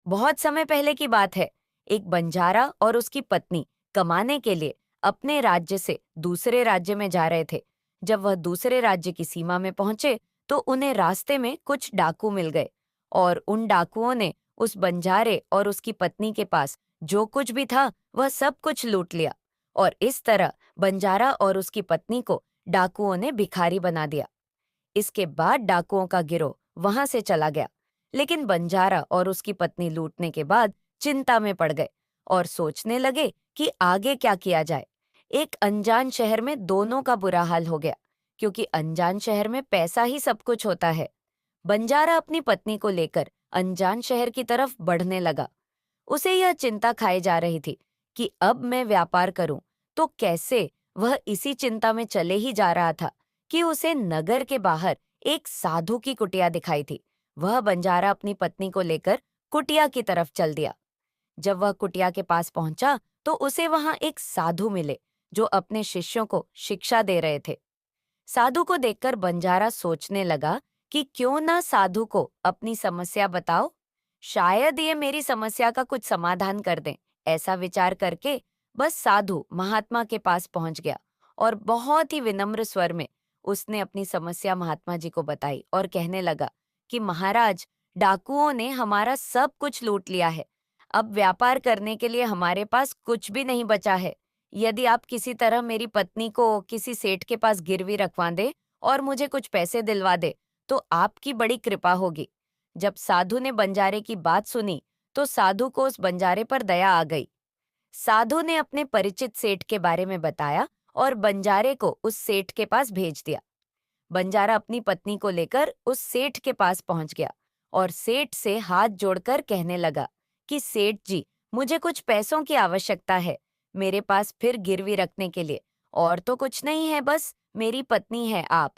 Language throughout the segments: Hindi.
बहुत समय पहले की बात है। एक बंजारा और उसकी पत्नी कमाने के लिए अपने राज्य से दूसरे राज्य में जा रहे थे। जब वह दूसरे राज्य की सीमा में पहुंचे तो उन्हें रास्ते में कुछ डाकू मिल गए और उन डाकुओं ने उस बंजारे और उसकी पत्नी के पास जो कुछ भी था वह सब कुछ लूट लिया। और इस तरह बंजारा और उसकी पत्नी को डाकुओं ने भिखारी बना दिया। इसके बाद डाकुओं का गिरोह वहां से चला गया। लेकिन बंजारा और उसकी पत्नी लूटने के बाद चिंता में पड़ गए और सोचने लगे कि आगे क्या किया जाए। एक अनजान शहर में दोनों का बुरा हाल हो गया, क्योंकि अनजान शहर में पैसा ही सब कुछ होता है। बंजारा अपनी पत्नी को लेकर अनजान शहर की तरफ बढ़ने लगा। उसे यह चिंता खाए जा रही थी कि अब मैं व्यापार करूं तो कैसे। वह इसी चिंता में चले ही जा रहा था कि उसे नगर के बाहर एक साधु की कुटिया दिखाई थी। वह बंजारा अपनी पत्नी को लेकर कुटिया की तरफ चल दिया। जब वह कुटिया के पास पहुंचा तो उसे वहां एक साधु मिले जो अपने शिष्यों को शिक्षा दे रहे थे। साधु को देखकर बंजारा सोचने लगा कि क्यों ना साधु को अपनी समस्या बताओ, शायद ये मेरी समस्या का कुछ समाधान कर दें। ऐसा विचार करके बस साधु महात्मा के पास पहुंच गया और बहुत ही विनम्र स्वर में उसने अपनी समस्या महात्मा जी को बताई और कहने लगा कि महाराज, डाकुओं ने हमारा सब कुछ लूट लिया है। अब व्यापार करने के लिए हमारे पास कुछ भी नहीं बचा है। यदि आप किसी तरह मेरी पत्नी को किसी सेठ के पास गिरवी रखवा दे और मुझे कुछ पैसे दिलवा दे तो आपकी बड़ी कृपा होगी। जब साधु ने बंजारे की बात सुनी तो साधु को उस बंजारे पर दया आ गई। साधु ने अपने परिचित सेठ के बारे में बताया और बंजारे को उस सेठ के पास भेज दिया। बंजारा अपनी पत्नी को लेकर उस सेठ के पास पहुंच गया और सेठ से हाथ जोड़कर कहने लगा कि सेठ जी, मुझे कुछ पैसों की आवश्यकता है मेरे पास फिर गिरवी रखने के लिए। और तो कुछ नहीं है, बस मेरी पत्नी है आप।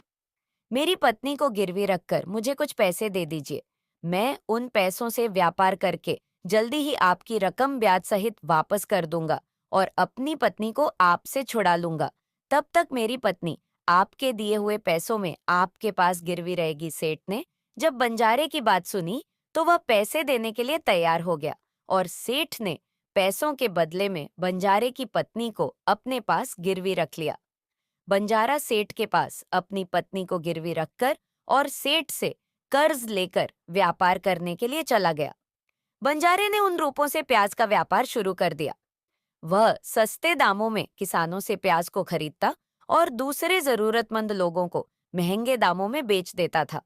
मेरी पत्नी को गिरवी रखकर मुझे कुछ पैसे दे दीजिए। मैं उन पैसों से व्यापार करके जल्दी ही आपकी रकम ब्याज सहित वापस कर दूंगा और अपनी पत्नी को आपसे छुड़ा लूंगा। तब तक मेरी पत्नी आपके दिए हुए पैसों में आपके पास गिरवी रहेगी। सेठ ने जब बंजारे की बात सुनी तो वह पैसे देने के लिए तैयार हो गया और सेठ ने पैसों के बदले में बंजारे की पत्नी को अपने पास गिरवी रख लिया। बंजारा सेठ के पास अपनी पत्नी को गिरवी रखकर और सेठ से कर्ज लेकर व्यापार करने के लिए चला गया। बंजारे ने उन रूपों से प्याज का व्यापार शुरू कर दिया। वह सस्ते दामों में किसानों से प्याज को खरीदता और दूसरे जरूरतमंद लोगों को महंगे दामों में बेच देता था।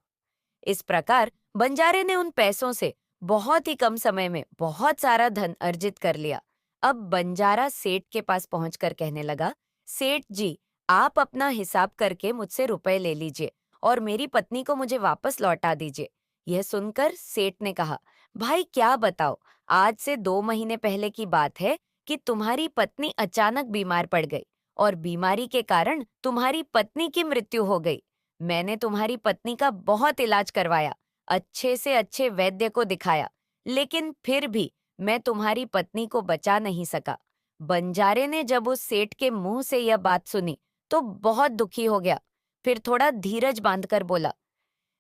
इस प्रकार बंजारे ने उन पैसों से बहुत ही कम समय में बहुत सारा धन अर्जित कर लिया। अब बंजारा सेठ के पास पहुंचकर कहने लगा, सेठ जी, आप अपना हिसाब करके मुझसे रुपए ले लीजिए और मेरी पत्नी को मुझे वापस लौटा दीजिए। यह सुनकर सेठ ने कहा, भाई क्या बताओ, आज से 2 महीने पहले की बात है कि तुम्हारी पत्नी अचानक बीमार पड़ गई और बीमारी के कारण तुम्हारी पत्नी की मृत्यु हो गई। मैंने तुम्हारी पत्नी का बहुत इलाज करवाया, अच्छे से अच्छे वैद्य को दिखाया, लेकिन फिर भी मैं तुम्हारी पत्नी को बचा नहीं सका। बंजारे ने जब उस सेठ के मुंह से यह बात सुनी तो बहुत दुखी हो गया। फिर थोड़ा धीरज बांधकर बोला,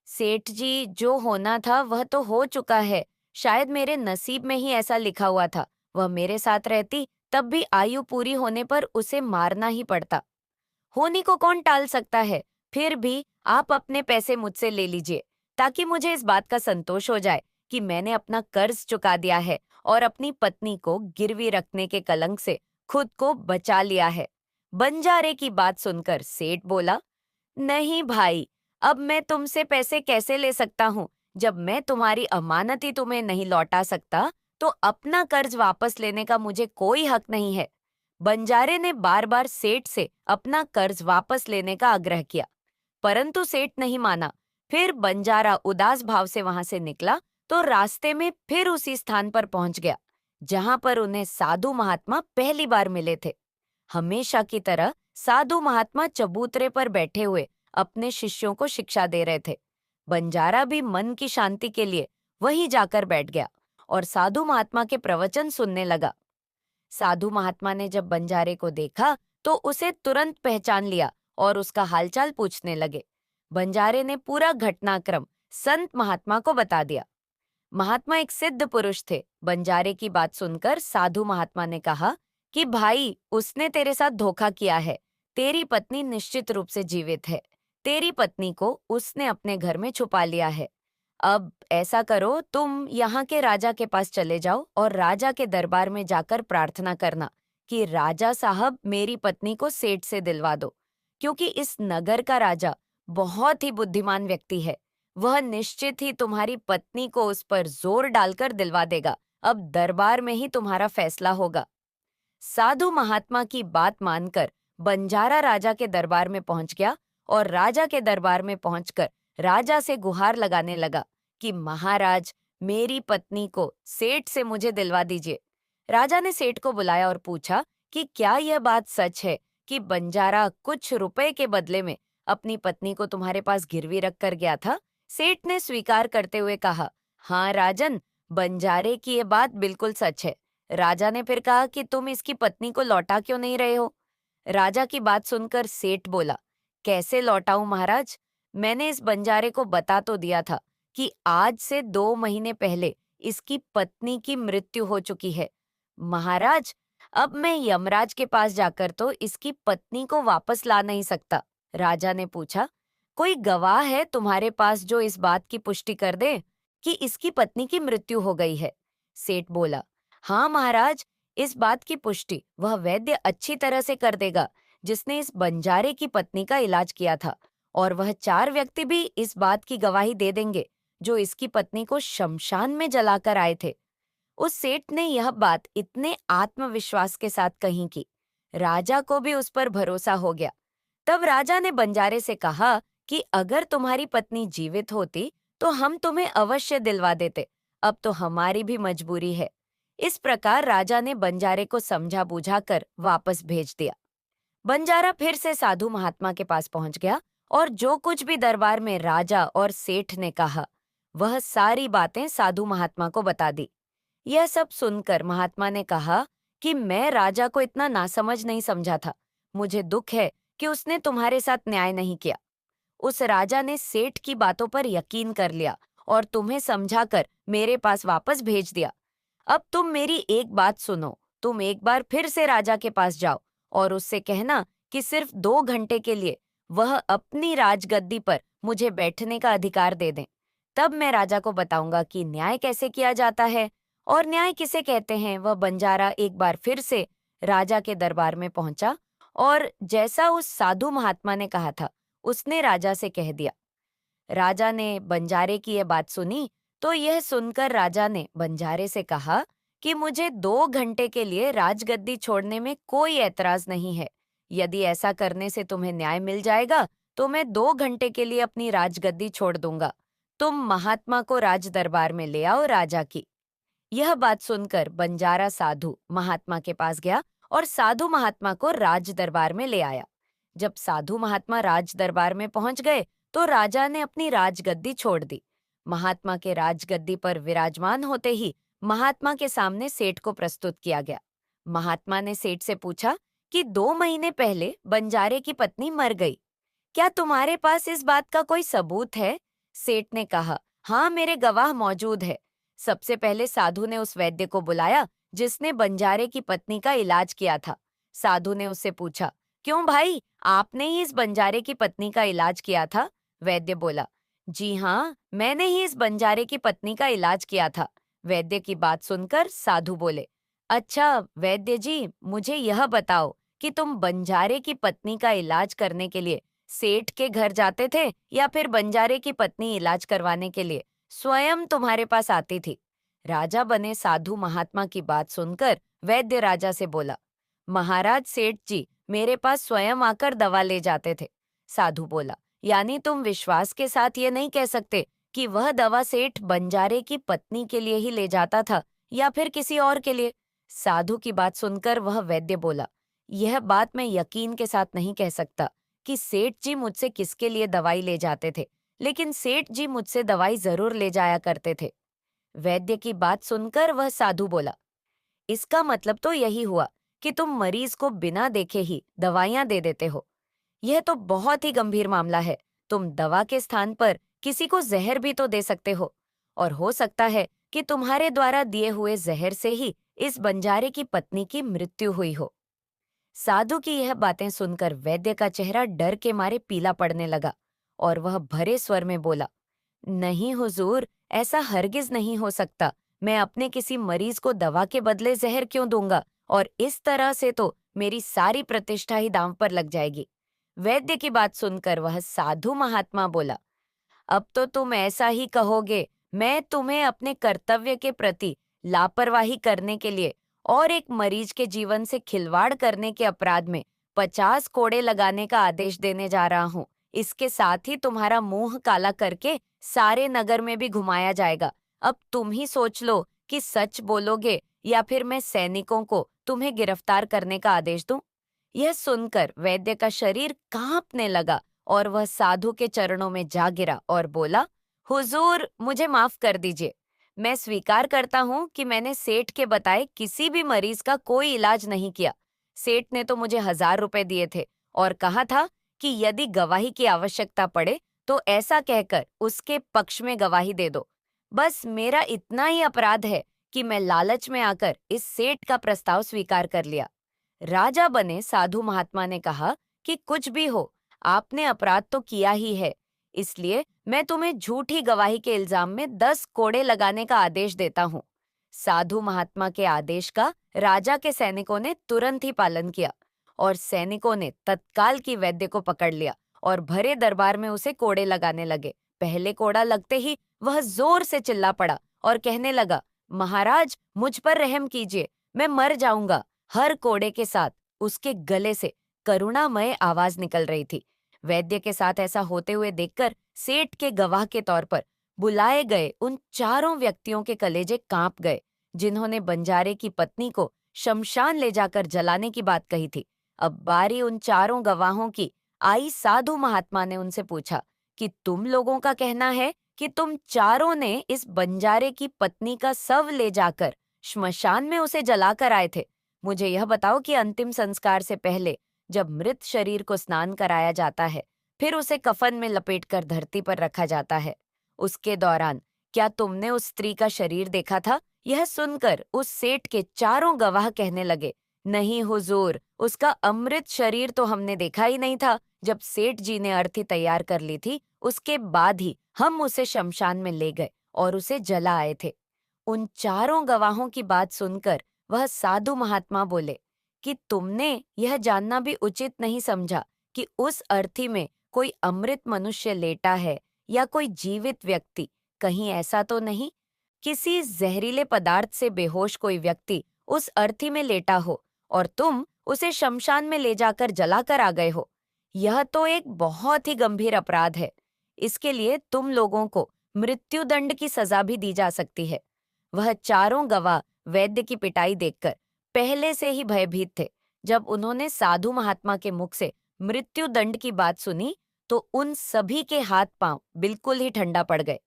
सेठ जी, जो होना था वह तो हो चुका है। शायद मेरे नसीब में ही ऐसा लिखा हुआ था। वह मेरे साथ रहती तब भी आयु पूरी होने पर उसे मारना ही पड़ता। होनी को कौन टाल सकता है। फिर भी आप अपने पैसे मुझसे ले लीजिए ताकि मुझे इस बात का संतोष हो जाए कि मैंने अपना कर्ज चुका दिया है और अपनी पत्नी को गिरवी रखने के कलंक से खुद को बचा लिया है। बंजारे की बात सुनकर सेठ बोला, नहीं भाई, अब मैं तुमसे पैसे कैसे ले सकता हूँ। जब मैं तुम्हारी अमानत ही तुम्हें नहीं लौटा सकता तो अपना कर्ज वापस लेने का मुझे कोई हक नहीं है। बंजारे ने बार बार सेठ से अपना कर्ज वापस लेने का आग्रह किया, परंतु सेठ नहीं माना। फिर बंजारा उदास भाव से वहां से निकला तो रास्ते में फिर उसी स्थान पर पहुंच गया जहां पर उन्हें साधु महात्मा पहली बार मिले थे। हमेशा की तरह साधु महात्मा चबूतरे पर बैठे हुए अपने शिष्यों को शिक्षा दे रहे थे। बंजारा भी मन की शांति के लिए वहीं जाकर बैठ गया और साधु महात्मा के प्रवचन सुनने लगा। साधु महात्मा ने जब बंजारे को देखा तो उसे तुरंत पहचान लिया और उसका हालचाल पूछने लगे। बंजारे ने पूरा घटनाक्रम संत महात्मा को बता दिया। महात्मा एक सिद्ध पुरुष थे। बंजारे की बात सुनकर साधु महात्मा ने कहा कि भाई, उसने तेरे साथ धोखा किया है। तेरी पत्नी निश्चित रूप से जीवित है। तेरी पत्नी को उसने अपने घर में छुपा लिया है। अब ऐसा करो, तुम यहाँ के राजा के पास चले जाओ और राजा के दरबार में जाकर प्रार्थना करना कि राजा साहब मेरी पत्नी को सेठ से दिलवा दो, क्योंकि इस नगर का राजा बहुत ही बुद्धिमान व्यक्ति है। वह निश्चित ही तुम्हारी पत्नी को उस पर जोर डालकर दिलवा देगा। अब दरबार में ही तुम्हारा फैसला होगा। साधु महात्मा की बात मानकर बंजारा राजा के दरबार में पहुंच गया और राजा के दरबार में पहुंचकर राजा से गुहार लगाने लगा कि महाराज, मेरी पत्नी को सेठ से मुझे दिलवा दीजिए। राजा ने सेठ को बुलाया और पूछा कि क्या यह बात सच है कि बंजारा कुछ रुपए के बदले में अपनी पत्नी को तुम्हारे पास गिरवी रख कर गया था? सेठ ने स्वीकार करते हुए कहा, हाँ राजन, बंजारे की ये बात बिल्कुल सच है। राजा ने फिर कहा कि तुम इसकी पत्नी को लौटा क्यों नहीं रहे हो? राजा की बात सुनकर सेठ बोला, कैसे लौटाऊं महाराज? मैंने इस बंजारे को बता तो दिया था कि आज से 2 महीने पहले इसकी पत्नी की मृत्यु हो चुकी है। महाराज, अब मैं यमराज के पास जाकर तो इसकी पत्नी को वापस ला नहीं सकता। राजा ने पूछा, कोई गवाह है तुम्हारे पास जो इस बात की पुष्टि कर दे कि इसकी पत्नी की मृत्यु हो गई है? सेठ बोला, हाँ महाराज, इस बात की पुष्टि वह वैद्य अच्छी तरह से कर देगा जिसने इस बंजारे की पत्नी का इलाज किया था, और वह 4 व्यक्ति भी इस बात की गवाही दे देंगे जो इसकी पत्नी को शमशान में जलाकर आए थे। उस सेठ ने यह बात इतने आत्मविश्वास के साथ कही कि राजा को भी उस पर भरोसा हो गया। तब राजा ने बंजारे से कहा कि अगर तुम्हारी पत्नी जीवित होती तो हम तुम्हें अवश्य दिलवा देते। अब तो हमारी भी मजबूरी है। इस प्रकार राजा ने बंजारे को समझा बुझाकर वापस भेज दिया। बंजारा फिर से साधु महात्मा के पास पहुंच गया और जो कुछ भी दरबार में राजा और सेठ ने कहा, वह सारी बातें साधु महात्मा को बता दी। यह सब सुनकर महात्मा ने कहा कि मैं राजा को इतना नासमझ नहीं समझा था। मुझे दुख है कि उसने तुम्हारे साथ न्याय नहीं किया। उस राजा ने सेठ की बातों पर यकीन कर लिया और तुम्हें समझाकर मेरे पास वापस भेज दिया। अब तुम मेरी एक बात सुनो, तुम एक बार फिर से राजा के पास जाओ और उससे कहना कि सिर्फ 2 घंटे के लिए वह अपनी राजगद्दी पर मुझे बैठने का अधिकार दे दें। तब मैं राजा को बताऊंगा कि न्याय कैसे किया जाता है और न्याय किसे कहते हैं। वह बंजारा एक बार फिर से राजा के दरबार में पहुंचा और जैसा उस साधु महात्मा ने कहा था, उसने राजा से कह दिया। राजा ने बंजारे की यह बात सुनी तो यह सुनकर राजा ने बंजारे से कहा कि मुझे 2 घंटे के लिए राजगद्दी छोड़ने में कोई ऐतराज नहीं है। यदि ऐसा करने से तुम्हें न्याय मिल जाएगा तो मैं 2 घंटे के लिए अपनी राजगद्दी छोड़ दूंगा। तुम महात्मा को राज दरबार में ले आओ राजा की। यह बात सुनकर बंजारा साधु महात्मा के पास गया और साधु महात्मा को राज दरबार में ले आया। जब साधु महात्मा राज दरबार में पहुंच गए तो राजा ने अपनी राजगद्दी छोड़ दी। महात्मा के राजगद्दी पर विराजमान होते ही महात्मा के सामने सेठ को प्रस्तुत किया गया। महात्मा ने सेठ से पूछा कि 2 महीने पहले बंजारे की पत्नी मर गई। क्या तुम्हारे पास इस बात का कोई सबूत है? सेठ ने कहा, हाँ, मेरे गवाह मौजूद है। सबसे पहले साधु ने उस वैद्य को बुलाया जिसने बंजारे की पत्नी का इलाज किया था। साधु ने उससे पूछा, क्यों भाई, आपने ही इस बंजारे की पत्नी का इलाज किया था? वैद्य बोला, जी हाँ, मैंने ही इस बंजारे की पत्नी का इलाज किया था। वैद्य की बात सुनकर साधु बोले, अच्छा वैद्य जी, मुझे यह बताओ कि तुम बंजारे की पत्नी का इलाज करने के लिए सेठ के घर जाते थे या फिर बंजारे की पत्नी इलाज करवाने के लिए स्वयं तुम्हारे पास आती थी? राजा बने साधु महात्मा की बात सुनकर वैद्य राजा से बोला, महाराज सेठ जी मेरे पास स्वयं आकर दवा ले जाते थे। साधु बोला, यानी तुम विश्वास के साथ ये नहीं कह सकते कि वह दवा सेठ बंजारे की पत्नी के लिए ही ले जाता था या फिर किसी और के लिए? साधु की बात सुनकर वह वैद्य बोला, यह बात मैं यकीन के साथ नहीं कह सकता कि सेठ जी मुझसे किसके लिए दवाई ले जाते थे, लेकिन सेठ जी मुझसे दवाई जरूर ले जाया करते थे। वैद्य की बात सुनकर वह साधु बोला, इसका मतलब तो यही हुआ कि तुम मरीज को बिना देखे ही दवाइयां दे देते हो। यह तो बहुत ही गंभीर मामला है। तुम दवा के स्थान पर किसी को जहर भी तो दे सकते हो, और हो सकता है कि तुम्हारे द्वारा दिए हुए जहर से ही इस बंजारे की पत्नी की मृत्यु हुई हो। साधु की यह बातें सुनकर वैद्य का चेहरा डर के मारे पीला पड़ने लगा और वह भरे स्वर में बोला, नहीं हुजूर, ऐसा हरगिज नहीं हो सकता। मैं अपने किसी मरीज को दवा के बदले जहर क्यों दूंगा, और इस तरह से तो मेरी सारी प्रतिष्ठा ही दांव पर लग जाएगी। वैद्य की बात सुनकर वह साधु महात्मा बोला, अब तो तुम ऐसा ही कहोगे। मैं तुम्हें अपने कर्तव्य के प्रति लापरवाही करने के लिए और एक मरीज के जीवन से खिलवाड़ करने के अपराध में 50 कोड़े लगाने का आदेश देने जा रहा हूँ। इसके साथ ही तुम्हारा मुंह काला करके सारे नगर में भी घुमाया जाएगा। अब तुम ही सोच लो कि सच बोलोगे या फिर मैं सैनिकों को तुम्हें गिरफ्तार करने का आदेश दूं। यह सुनकर वैद्य का शरीर कांपने लगा और वह साधु के चरणों में जा गिरा और बोला, हुजूर, मुझे माफ कर दीजिए। मैं स्वीकार करता हूँ कि मैंने सेठ के बताए किसी भी मरीज का कोई इलाज नहीं किया। सेठ ने तो मुझे 1000 रुपए दिए थे और कहा था कि यदि गवाही की आवश्यकता पड़े तो ऐसा कहकर उसके पक्ष में गवाही दे दो। बस मेरा इतना ही अपराध है कि मैं लालच में आकर इस सेठ का प्रस्ताव स्वीकार कर लिया। राजा बने साधु महात्मा ने कहा कि कुछ भी हो, आपने अपराध तो किया ही है, इसलिए मैं तुम्हें झूठी गवाही के इल्जाम में 10 कोड़े लगाने का आदेश देता हूँ। साधु महात्मा के आदेश का राजा के सैनिकों ने तुरंत ही पालन किया और सैनिकों ने तत्काल की वैद्य को पकड़ लिया और भरे दरबार में उसे कोड़े लगाने लगे। पहले कोड़ा लगते ही वह जोर से चिल्ला पड़ा और कहने लगा, महाराज, मुझ पर रहम कीजिए, मैं मर जाऊंगा। हर कोड़े के साथ उसके गले से करुणामय आवाज निकल रही थी। वैद्य के साथ ऐसा होते हुए देखकर सेठ के गवाह के तौर पर बुलाए गए उन चारों व्यक्तियों के कलेजे कांप गए, जिन्होंने बंजारे की पत्नी को शमशान ले जाकर जलाने की बात कही थी। अब बारी उन चारों गवाहों की आई। साधु महात्मा ने उनसे पूछा कि तुम लोगों का कहना है कि तुम चारों ने इस बंजारे की पत्नी का शव ले जाकर श्मशान में उसे जलाकर आए थे। मुझे यह बताओ कि अंतिम संस्कार से पहले जब मृत शरीर को स्नान कराया जाता है, फिर उसे कफन में लपेटकर धरती पर रखा जाता है, उसके दौरान क्या तुमने उस स्त्री का शरीर देखा था? यह सुनकर उस सेठ के चारों गवाह कहने लगे, नहीं हुजूर, उसका अमृत शरीर तो हमने देखा ही नहीं था। जब सेठ जी ने अर्थी तैयार कर ली थी, उसके बाद ही हम उसे शमशान में ले गए और उसे जला आए थे। उन चारों गवाहों की बात सुनकर वह साधु महात्मा बोले कि तुमने यह जानना भी उचित नहीं समझा कि उस अर्थी में कोई अमृत मनुष्य लेटा है या कोई जीवित व्यक्ति। कहीं ऐसा तो नहीं किसी जहरीले पदार्थ से बेहोश कोई व्यक्ति उस अर्थी में लेटा हो और तुम उसे शमशान में ले जाकर जलाकर आ गए हो। यह तो एक बहुत ही गंभीर अपराध है। इसके लिए तुम लोगों को मृत्युदंड की सजा भी दी जा सकती है। वह चारों गवाह वैद्य की पिटाई देखकर पहले से ही भयभीत थे। जब उन्होंने साधु महात्मा के मुख से मृत्युदंड की बात सुनी तो उन सभी के हाथ पांव बिल्कुल ही ठंडा पड़ गए।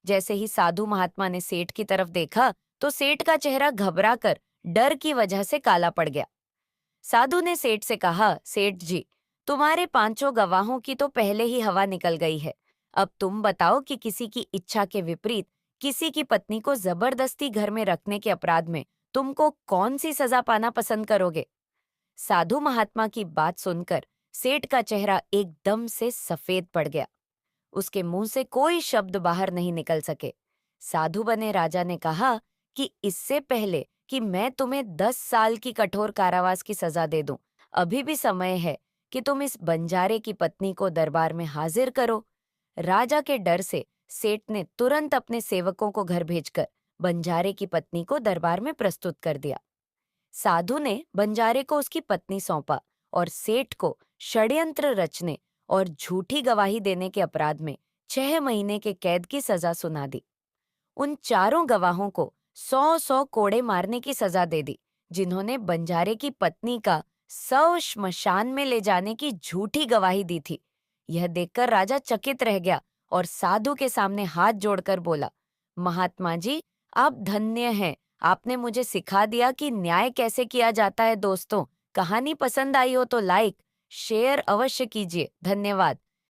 जैसे ही साधु महात्मा ने सेठ की तरफ देखा तो सेठ का चेहरा घबराकर डर की वजह से काला पड़ गया। साधु ने सेठ से कहा, सेठ जी, तुम्हारे पांचों गवाहों की तो पहले ही हवा निकल गई है। अब तुम बताओ कि किसी की इच्छा के विपरीत किसी की पत्नी को जबरदस्ती घर में रखने के अपराध में तुमको कौन सी सजा पाना पसंद करोगे? साधु महात्मा की बात सुनकर सेठ का चेहरा एकदम से सफेद पड़ गया। उसके मुंह से कोई शब्द बाहर नहीं निकल सके। साधु बने राजा ने कहा कि इससे पहले कि मैं तुम्हें 10 साल की कठोर कारावास की सजा दे दूं, अभी भी समय है कि तुम इस बंजारे की पत्नी को दरबार में हाजिर करो। राजा के डर से सेठ ने तुरंत अपने सेवकों को घर भेजकर बंजारे की पत्नी को दरबार में प्रस्तुत कर दिया। साधु ने बंजारे को उसकी पत्नी सौंपा और सेठ को षड्यंत्र रचने और झूठी गवाही देने के अपराध में 6 महीने के कैद की सजा सुना दी। उन चारों गवाहों को 100-100 कोड़े मारने की सजा दे दी, जिन्होंने बंजारे की पत्नी का शव श्मशान में ले जाने की झूठी गवाही दी थी। यह देखकर राजा चकित रह गया और साधु के सामने हाथ जोड़कर बोला, महात्मा जी, आप धन्य हैं। आपने मुझे सिखा दिया कि न्याय कैसे किया जाता है। दोस्तों, कहानी पसंद आई हो तो लाइक, शेयर अवश्य कीजिए। धन्यवाद।